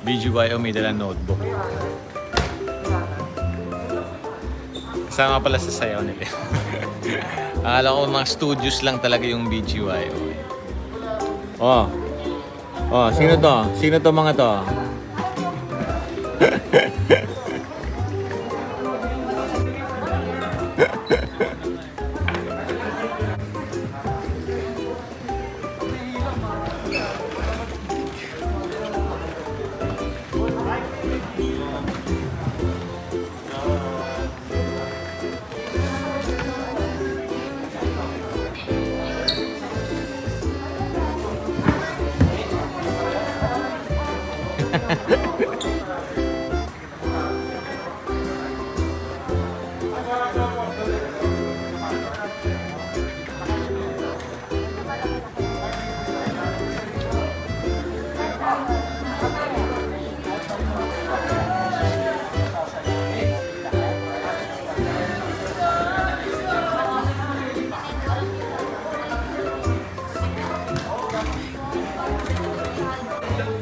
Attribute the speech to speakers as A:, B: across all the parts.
A: BGYO may dalang notebook. Kasama pala sa sayaw nila. Akala ko mga studios lang talaga yung BGYO. Oh. Oh, sino to? Sino to mga to?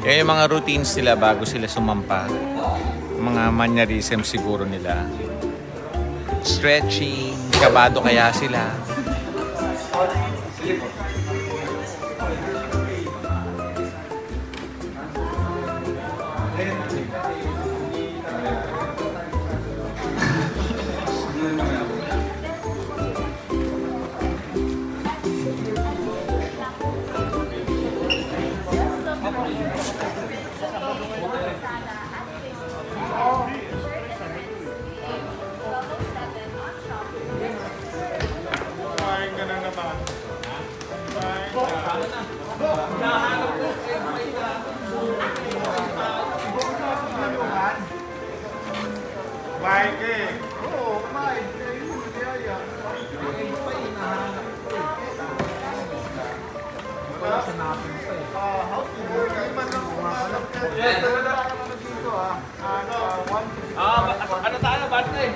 A: Yan yung mga routines nila bago sila sumampa. Mga mannerism siguro nila. Stretching, kabado kaya sila.
B: Ano tayo? Ba't na eh?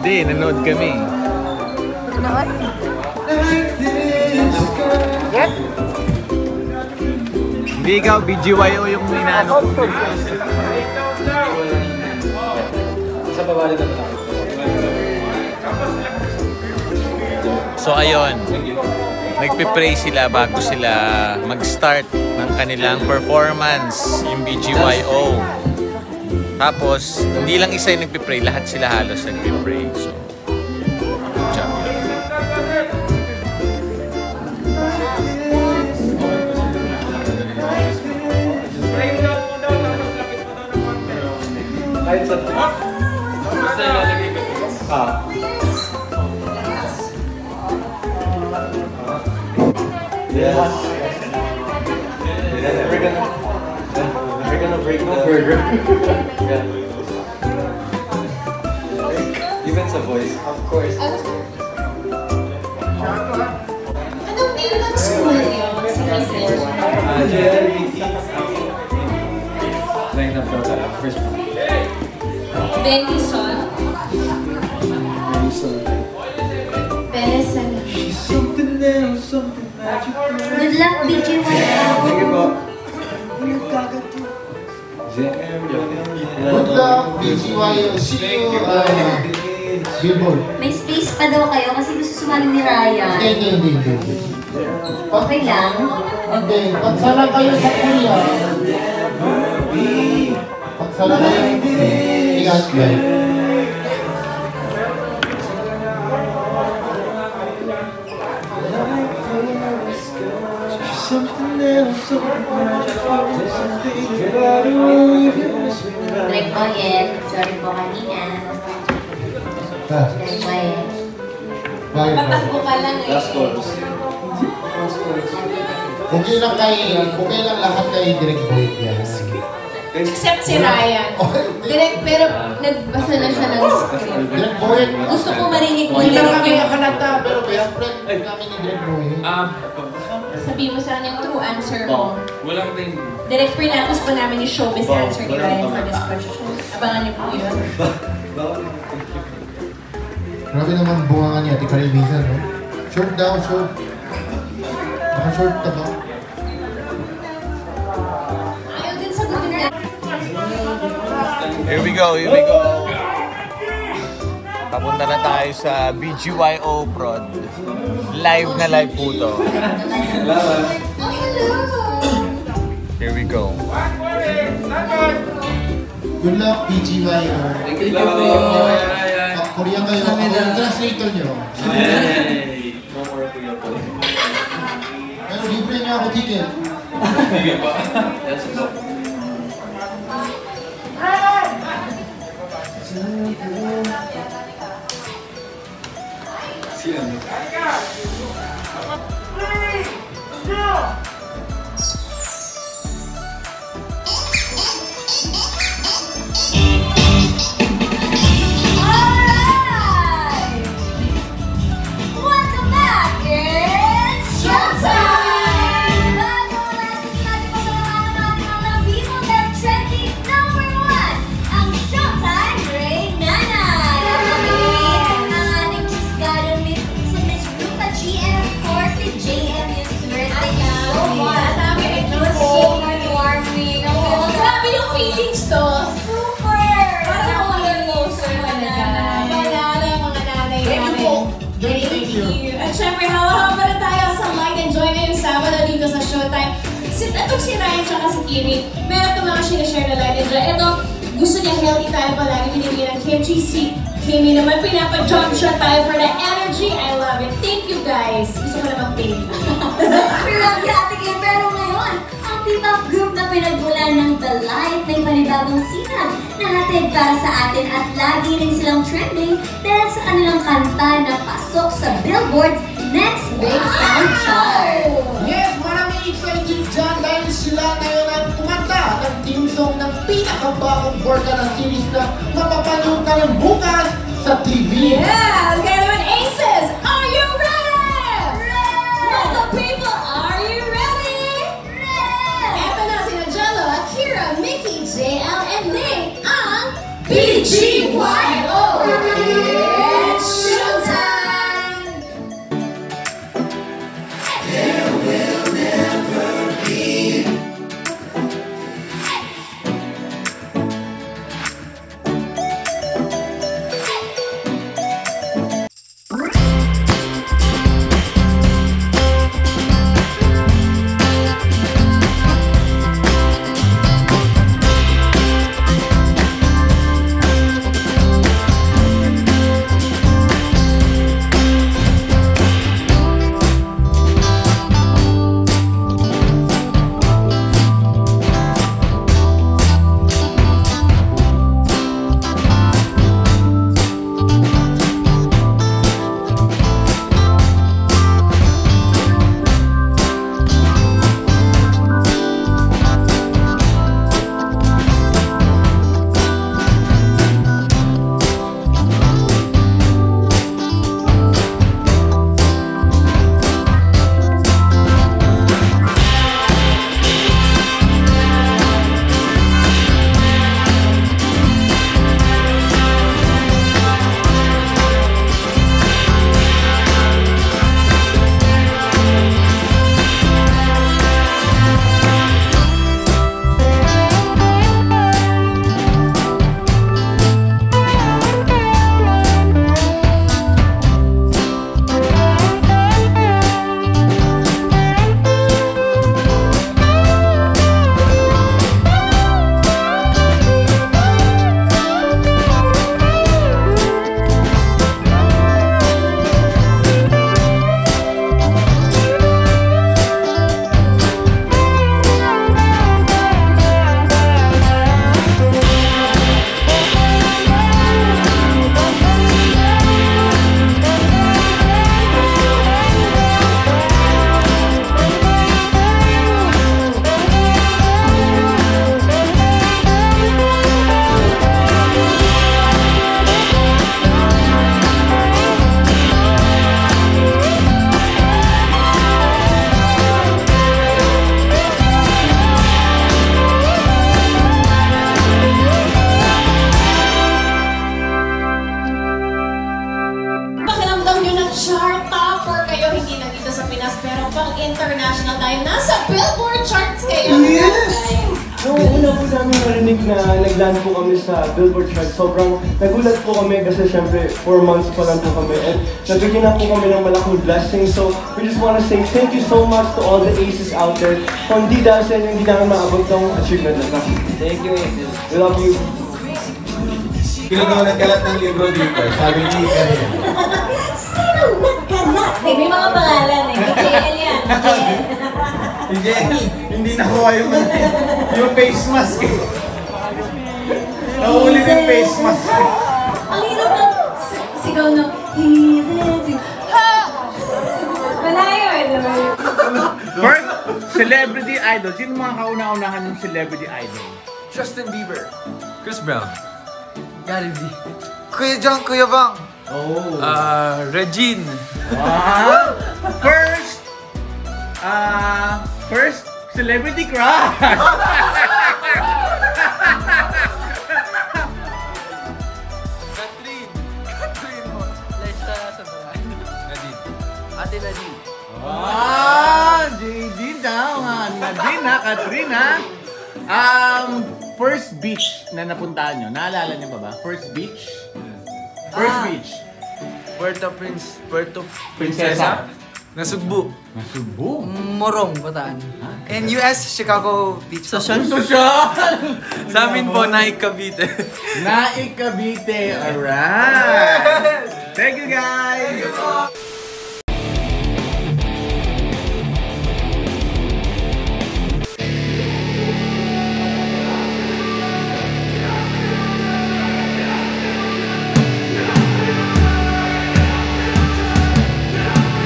A: Hindi, nanood kami.
C: Nanood?
A: What? Hindi ikaw, BGYO yung inaano.
B: Sa baba rin naman.
A: So ayun, nagpe-pray sila bago sila mag-start ng kanilang performance, yung BGYO. Tapos, hindi lang isa yung nagpe-pray, lahat sila halos nagpe-pray. So, good job.
B: Kahit sa basta ilalagay ko. Yes. We're gonna break the burger. Yeah. Even sa voice, of course.
C: Anong name ng school yun?
B: JLBT. Line up daw sa first one.
C: Benison. Benison.
B: She's something else, something magical.
C: Good luck, BGYO.
B: Sige po.
D: Good luck, BGYO. See you, Billboard.
C: May space pa daw kayo kasi gusto sumali ni Ryan.
D: Hindi.
C: Okay lang?
D: Hindi. Pagsala kayo sa kuya. Pagsala kayo sa kuya. Ingat kayo.
C: Direct Boyet, sorry po kanina. Direct Boyet.
D: Patakbo
C: ka lang eh.
B: Last chorus.
D: Okay lang lahat kay Direct Boy yan.
E: Except si Ryan. Direct, pero nagbasa na siya ng script.
D: Direct Boy.
E: Gusto ko marinig mo
D: Hindi lang
E: yung
D: kami nakalata, pero best friend kami ni Direct Boy.
E: sabihin mo sa kanya yung true answer mo.
B: Walang thing.
E: Direct, pre-natos pa namin yung showbiz answer ni Ryan for this question. Abangan niyo po yun.
D: Grabe naman bunga niya, Ate Karel minsan, no? Short daw, short. Naka-short ka ba?
E: Ayaw din sagutin niya.
A: Here we go, here we go. Papunta na tayo sa BGYO Prod. Live na live po to. Here we go.
D: Good luck, PGY.
B: Thank you, Lord.
D: Korean kayo. Ako yung translator nyo.
B: Yay! No more Kuya po.
D: Pero libre niya ako ticket.
B: Sige pa. Yes, po. Siyan.
C: Alright! Welcome back! It's showtime! Bago natin sinabi po sa mga natin ng Vivo Dev Trending #1, ang Showtime Ray Nanay! At nakikinig ang ating chisgadong si Miss Rupa G and of course si JM Yusur. Thank you so much! It was so heartwarming.
E: Grabe yung feelings to.
C: Super!
E: Parang roller coaster talaga. Banana, mga nanay namin.
D: Thank you.
E: At syempre, hawa-hawa pa rin tayo sa Light and Joy ngayong Sabado dito sa Showtime. Itong si Ryan tsaka si Kimi, meron itong mga sinashare na Light and Joy. Ito, gusto niya healthy tayo palagi. Binibigyan ng kimchi. Si Kimi naman, pinapa-jump shot tayo for the energy. I love it. Thank you guys. Gusto ko na mag-baby.
C: Grabe Ate Kim, pero ngayon, ang P-pop group na pinagmulan ng The Light may panibagong sinag na hatid para sa atin at lagi rin silang trending dahil sa kanilang kanta na pasok sa Billboard's Next Big Sound Chart.
D: Yes, maraming excited dyan dahil sila ngayon ang kumanta ng team song ng pinakabagong borka na series na mapapanood na rin bukas sa TV.
E: Yeah! Kaya naman, Aces, are you ready? Let the people, are you ready? Eto na sina Jello, Akira, Mickey, JL, and Nate ang BGYO! It's showtime!
B: namin narinig na nag-land po kami sa Billboard chart, sobrang nagulat po kami kasi syempre 4 months pa lang po kami and nabigyan na po kami ng malaking blessing. So we just wanna say thank you so much to all the aces out there. Kung di dahil sa inyo, hindi namin maabot ng achievement na.
F: Thank you, Aces.
B: We love you.
F: Sino daw nagkalat ng libro dito? Sabi ni Karina.
C: Sino nagkalat?
E: May mga pangalan eh. JL yan.
F: Si Jenny, hindi nakuha yung face mask eh. Nahuli yung face mask eh.
E: Ang hirap ng sigaw ng He's in Ha! Malayo eh, diba?
A: First, celebrity idol. Sino mga kauna-unahan ng celebrity idol?
G: Justin Bieber. Chris Brown. Gary V. Kuya John, Kuya Bang.
A: Oh.
G: Regine.
A: Wow! First celebrity crush.
G: Catherine mo. Liza Sabaran. Nadine. Ate Nadine.
A: JD daw nga. Nadine ha, Katrina. First beach na napuntahan nyo. Naalala nyo ba? First beach? First beach.
G: Puerto
A: Princesa.
G: Nasugbu.
A: Masubo.
G: Morong, Bataan. And US, Chicago Beach.
A: Social!
G: Sa amin po, Naik Cavite.
A: Naik Cavite. Alright. Thank you guys.